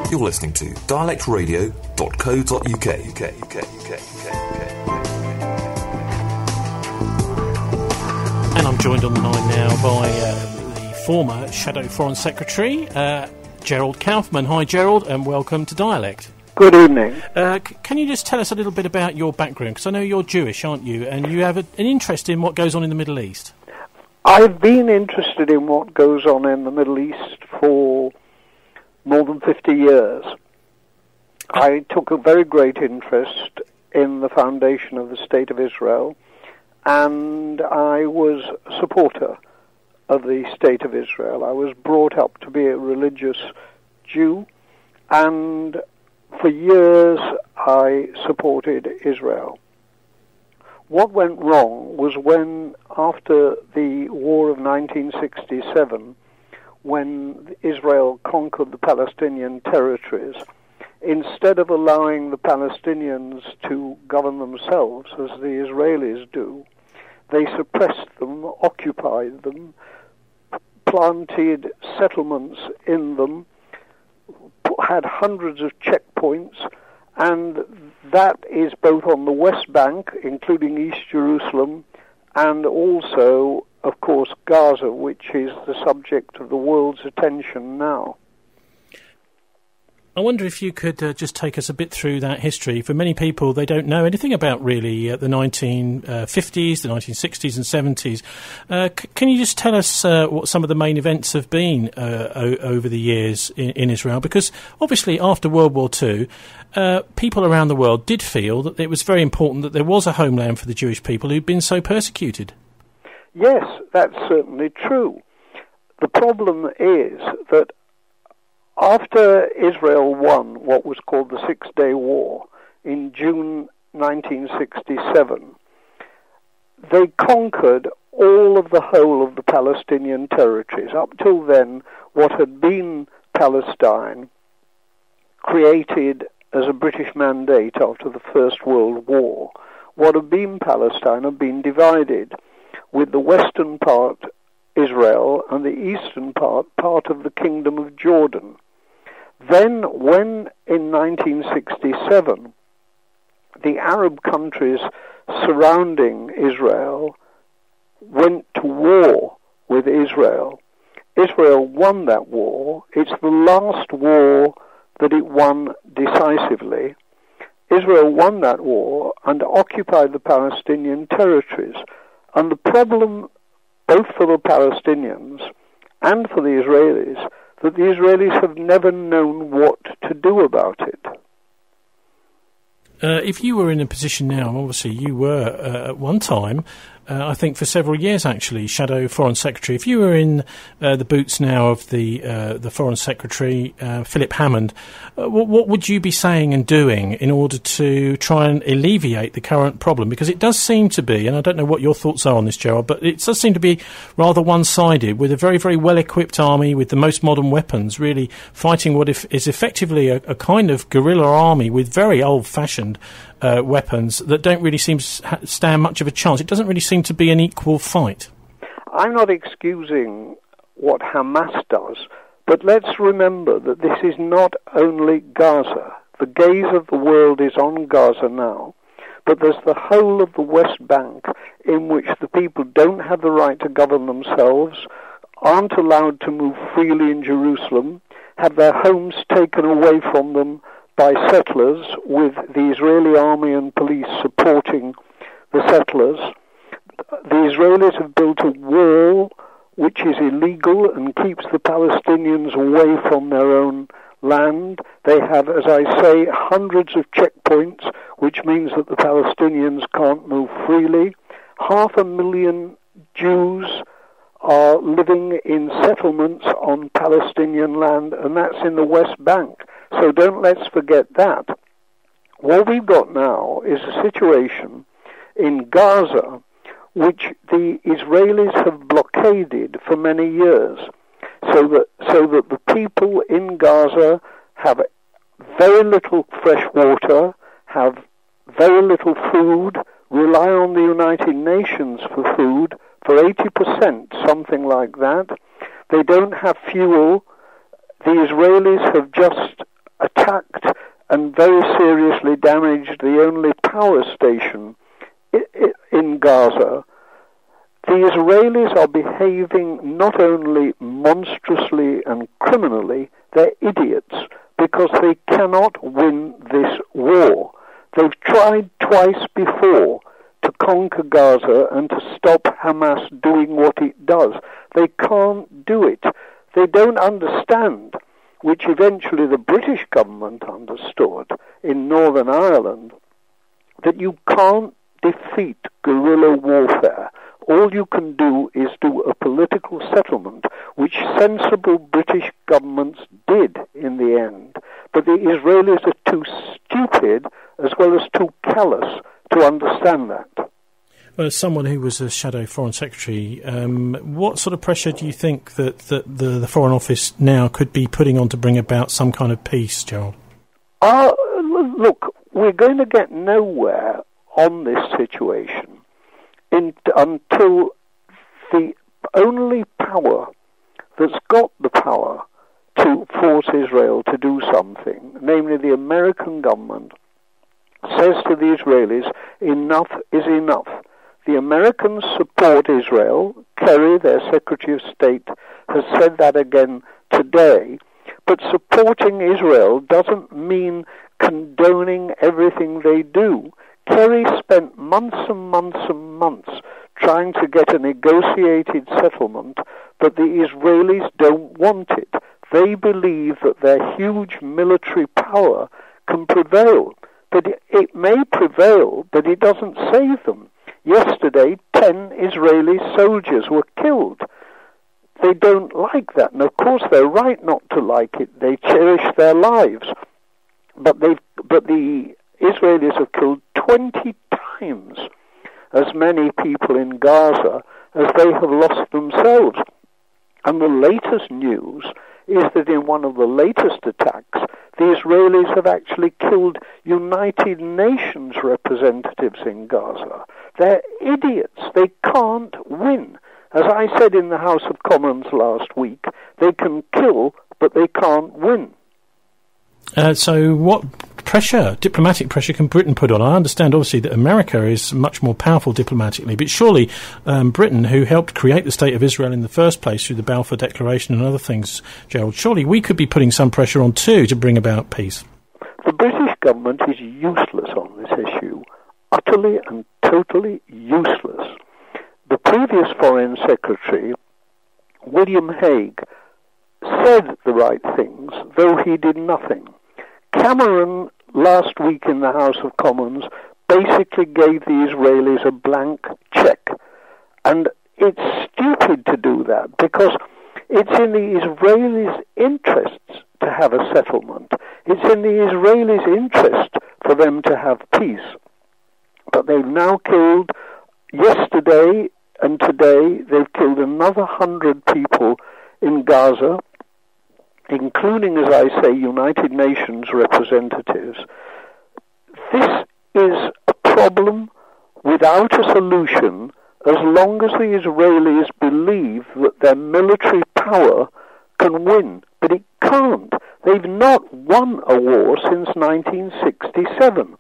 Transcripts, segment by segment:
You're listening to dialectradio.co.uk. And I'm joined on the line now by the former Shadow Foreign Secretary, Gerald Kaufman. Hi, Gerald, and welcome to Dialect. Good evening. Can you just tell us a little bit about your background? Because I know you're Jewish, aren't you? And you have an interest in what goes on in the Middle East. I've been interested in what goes on in the Middle East for more than 50 years. I took a very great interest in the foundation of the State of Israel, and I was a supporter of the State of Israel. I was brought up to be a religious Jew, and for years I supported Israel. What went wrong was when, after the war of 1967, when Israel conquered the Palestinian territories, instead of allowing the Palestinians to govern themselves as the Israelis do, they suppressed them, occupied them, planted settlements in them, had hundreds of checkpoints, and that is both on the West Bank, including East Jerusalem, and also, of course, Gaza, which is the subject of the world's attention now. I wonder if you could just take us a bit through that history. For many people, they don't know anything about really the 1950s, the 1960s and 70s. Can you just tell us what some of the main events have been over the years in Israel? Because obviously after World War II, people around the world did feel that it was very important that there was a homeland for the Jewish people who'd been so persecuted. Yes, that's certainly true. The problem is that after Israel won what was called the Six-Day War in June 1967, they conquered all of the whole of the Palestinian territories. Up till then, what had been Palestine, created as a British mandate after the First World War, what had been Palestine had been divided, with the western part Israel and the eastern part of the Kingdom of Jordan. Then, when in 1967, the Arab countries surrounding Israel went to war with Israel, Israel won that war. It's the last war that it won decisively. Israel won that war and occupied the Palestinian territories. And the problem, both for the Palestinians and for the Israelis, that the Israelis have never known what to do about it. If you were in a position now, obviously you were at one time, I think for several years actually, Shadow Foreign Secretary. If you were in the boots now of the Foreign Secretary, Philip Hammond, what would you be saying and doing in order to try and alleviate the current problem? Because it does seem to be, and I don't know what your thoughts are on this, Gerald, but it does seem to be rather one-sided, with a very, very well-equipped army with the most modern weapons, really fighting what is effectively a kind of guerrilla army with very old-fashioned weapons that don't really seem to stand much of a chance. It doesn't really seem to be an equal fight. I'm not excusing what Hamas does, but let's remember that this is not only Gaza. The gaze of the world is on Gaza now, but there's the whole of the West Bank in which the people don't have the right to govern themselves, aren't allowed to move freely in Jerusalem, have their homes taken away from them by settlers, with the Israeli army and police supporting the settlers. The Israelis have built a wall which is illegal and keeps the Palestinians away from their own land. They have, as I say, hundreds of checkpoints, which means that the Palestinians can't move freely. 500,000 Jews are living in settlements on Palestinian land, and that's in the West Bank. So let's forget that. What we've got now is a situation in Gaza which the Israelis have blockaded for many years, so that the people in Gaza have very little fresh water, have very little food, rely on the United Nations for food, for 80%, something like that. They don't have fuel. The Israelis have just attacked and very seriously damaged the only power station in Gaza, the Israelis are behaving not only monstrously and criminally, they're idiots, because they cannot win this war. They've tried twice before to conquer Gaza and to stop Hamas doing what it does. They can't do it. They don't understand, which eventually the British government understood in Northern Ireland, that you can't defeat guerrilla warfare. All you can do is do a political settlement, which sensible British governments did in the end. But the Israelis are too stupid as well as too callous to understand that. Well, as someone who was a shadow Foreign Secretary, what sort of pressure do you think that the Foreign Office now could be putting on to bring about some kind of peace, Gerald? Look, we're going to get nowhere on this situation until the only power that's got the power to force Israel to do something, namely the American government, says to the Israelis, enough is enough. The Americans support Israel. Kerry, their Secretary of State, has said that again today. But supporting Israel doesn't mean condoning everything they do. Kerry spent months and months and months trying to get a negotiated settlement, but the Israelis don't want it. They believe that their huge military power can prevail. But it may prevail, but it doesn't save them. Yesterday, 10 Israeli soldiers were killed. They don't like that, and of course they're right not to like it. They cherish their lives. But the Israelis have killed 20 times as many people in Gaza as they have lost themselves. And the latest news is that in one of the latest attacks, the Israelis have actually killed United Nations representatives in Gaza. They're idiots. They can't win. As I said in the House of Commons last week, they can kill, but they can't win. So what diplomatic pressure can Britain put on? I understand, obviously, that America is much more powerful diplomatically, but surely Britain, who helped create the State of Israel in the first place through the Balfour Declaration and other things, Gerald, surely we could be putting some pressure on too to bring about peace. The British government is useless on this issue, utterly and totally useless. The previous Foreign Secretary, William Hague, said the right things, though he did nothing. Cameron, last week in the House of Commons, basically gave the Israelis a blank check. And it's stupid to do that, because it's in the Israelis' interests to have a settlement. It's in the Israelis' interest for them to have peace. But they've now killed, yesterday and today, they've killed another 100 people in Gaza, including, as I say, United Nations representatives. This is a problem without a solution as long as the Israelis believe that their military power can win. But it can't. They've not won a war since 1967.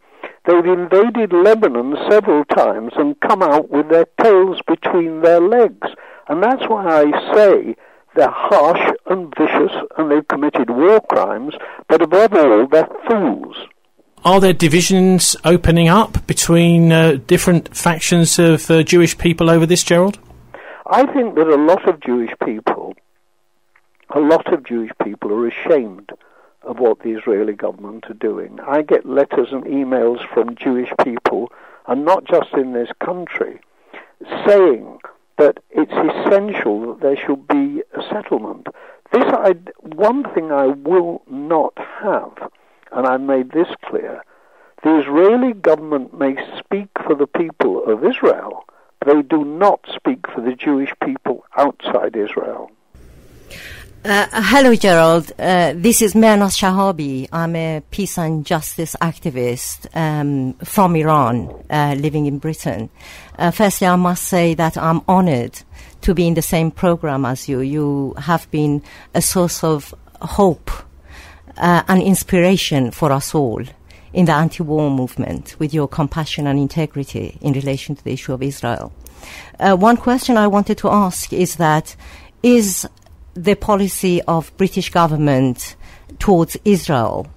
They've invaded Lebanon several times and come out with their tails between their legs. And that's why I say they're harsh and vicious, and they've committed war crimes, but above all, they're fools. Are there divisions opening up between different factions of Jewish people over this, Gerald? I think that a lot of Jewish people are ashamed of what the Israeli government are doing. I get letters and emails from Jewish people, and not just in this country, saying that it's essential that there should be a settlement. One thing I will not have, and I made this clear, the Israeli government may speak for the people of Israel, but they do not speak for the Jewish people outside Israel. Hello, Gerald. This is Mehrnaz Shahabi. I'm a peace and justice activist from Iran, living in Britain. Firstly, I must say that I'm honored to be in the same program as you. You have been a source of hope an inspiration for us all in the anti-war movement with your compassion and integrity in relation to the issue of Israel. One question I wanted to ask is the policy of British government towards Israel,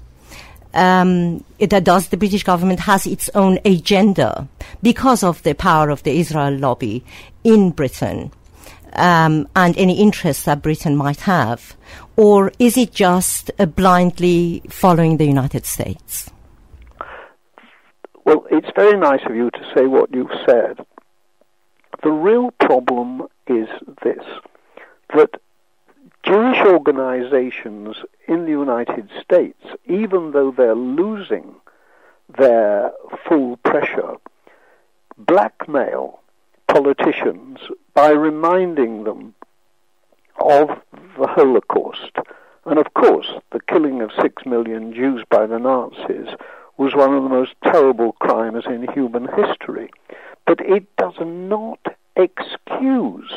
does the British government has its own agenda because of the power of the Israel lobby in Britain, and any interests that Britain might have, or is it just blindly following the United States? Well, it's very nice of you to say what you've said. The real problem is this, that Jewish organizations in the United States, even though they're losing their full pressure, blackmail politicians by reminding them of the Holocaust. And of course, the killing of 6 million Jews by the Nazis was one of the most terrible crimes in human history. But it does not excuse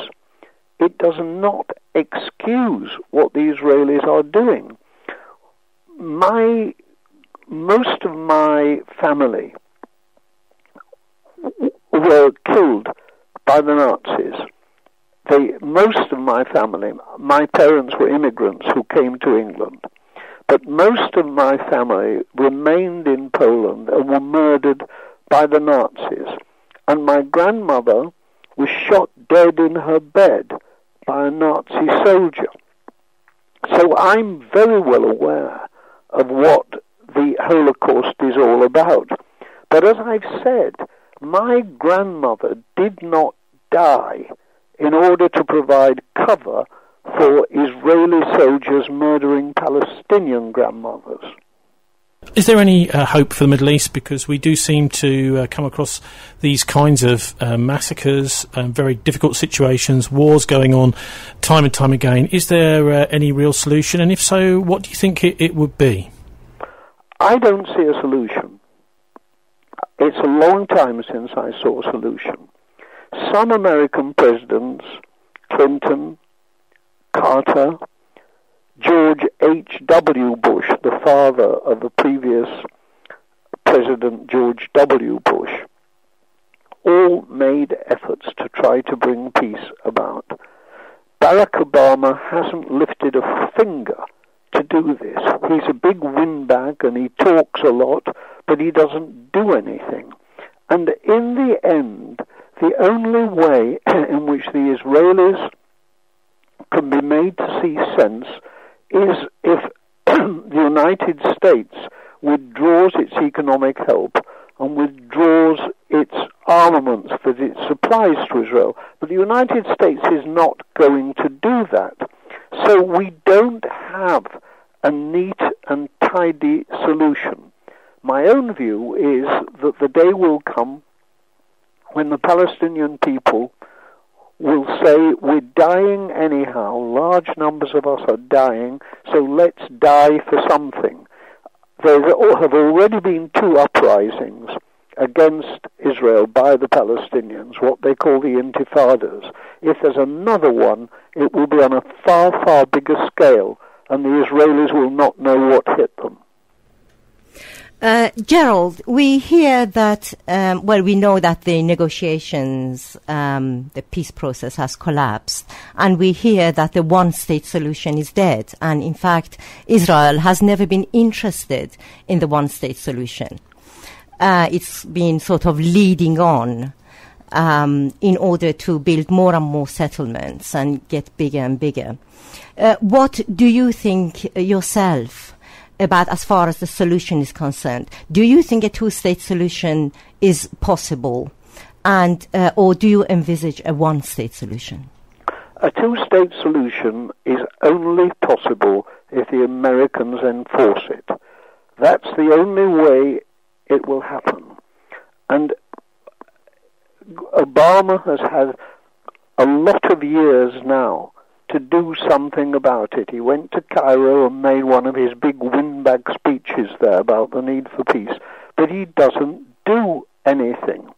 what the Israelis are doing. Most of my family were killed by the Nazis. Most of my family, my parents were immigrants who came to England, but most of my family remained in Poland and were murdered by the Nazis. And my grandmother was shot dead in her bed by a Nazi soldier. So I'm very well aware of what the Holocaust is all about. But as I've said, my grandmother did not die in order to provide cover for Israeli soldiers murdering Palestinian grandmothers. Is there any hope for the Middle East? Because we do seem to come across these kinds of massacres, very difficult situations, wars going on time and time again. Is there any real solution? And if so, what do you think it would be? I don't see a solution. It's a long time since I saw a solution. Some American presidents, Clinton, Carter, George H.W. Bush, the father of the previous President George W. Bush, all made efforts to try to bring peace about. Barack Obama hasn't lifted a finger to do this. He's a big windbag and he talks a lot, but he doesn't do anything. And in the end, the only way in which the Israelis can be made to see sense is if the United States withdraws its economic help and withdraws its armaments that it supplies to Israel. But the United States is not going to do that. So we don't have a neat and tidy solution. My own view is that the day will come when the Palestinian people will say, we're dying anyhow, large numbers of us are dying, so let's die for something. There have already been 2 uprisings against Israel by the Palestinians, what they call the intifadas. If there's another one, it will be on a far, far bigger scale, and the Israelis will not know what hit them. Gerald, we hear that, we know that the negotiations, the peace process has collapsed, and we hear that the one-state solution is dead, and in fact, Israel has never been interested in the one-state solution. It's been sort of leading on in order to build more and more settlements and get bigger and bigger. What do you think yourself about as far as the solution is concerned? Do you think a two-state solution is possible, and or do you envisage a one-state solution? A two-state solution is only possible if the Americans enforce it. That's the only way it will happen. And Obama has had a lot of years now to do something about it. He went to Cairo and made one of his big windbag speeches there about the need for peace, but he doesn't do anything.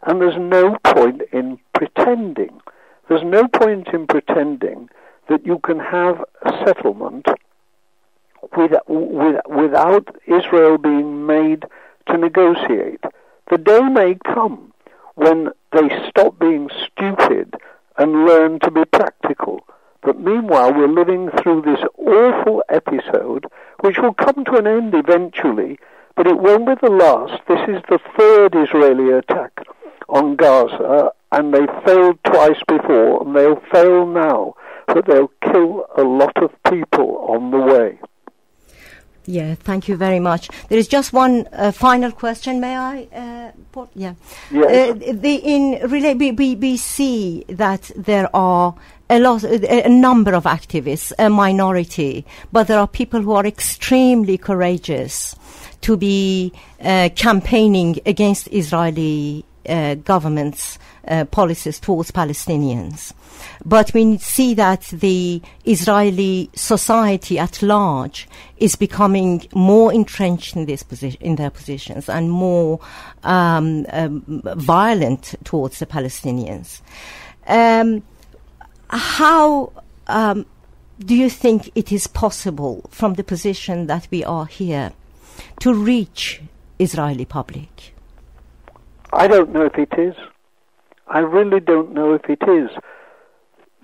And there's no point in pretending. There's no point in pretending that you can have a settlement without Israel being made to negotiate. The day may come when they stop being stupid and learn to be practical. But meanwhile, we're living through this awful episode, which will come to an end eventually, but it won't be the last. This is the third Israeli attack on Gaza, and they failed twice before, and they'll fail now, but they'll kill a lot of people on the way. Yeah, thank you very much. There is just one final question, may I? Yeah. Yes. We see that there are a number of activists, a minority, but there are people who are extremely courageous to be campaigning against Israeli government's policies towards Palestinians. But we see that the Israeli society at large is becoming more entrenched in their positions and more violent towards the Palestinians. How do you think it is possible, from the position that we are here, to reach Israeli public? I don't know if it is. I really don't know if it is.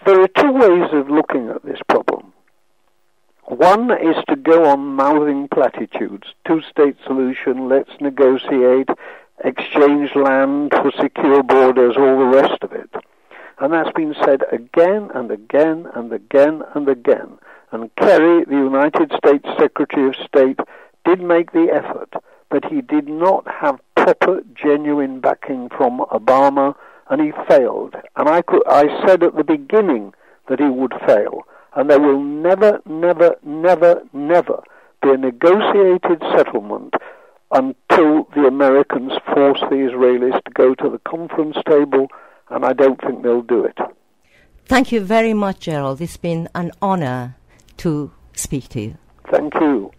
There are two ways of looking at this problem. One is to go on mouthing platitudes, two-state solution, let's negotiate, exchange land for secure borders, all the rest of it. And that's been said again and again and again and again. And Kerry, the United States Secretary of State, did make the effort, but he did not have proper, genuine backing from Obama, and he failed. And I said at the beginning that he would fail. And there will never, never, never, never be a negotiated settlement until the Americans force the Israelis to go to the conference table, and I don't think they'll do it. Thank you very much, Gerald. It's been an honor to speak to you. Thank you.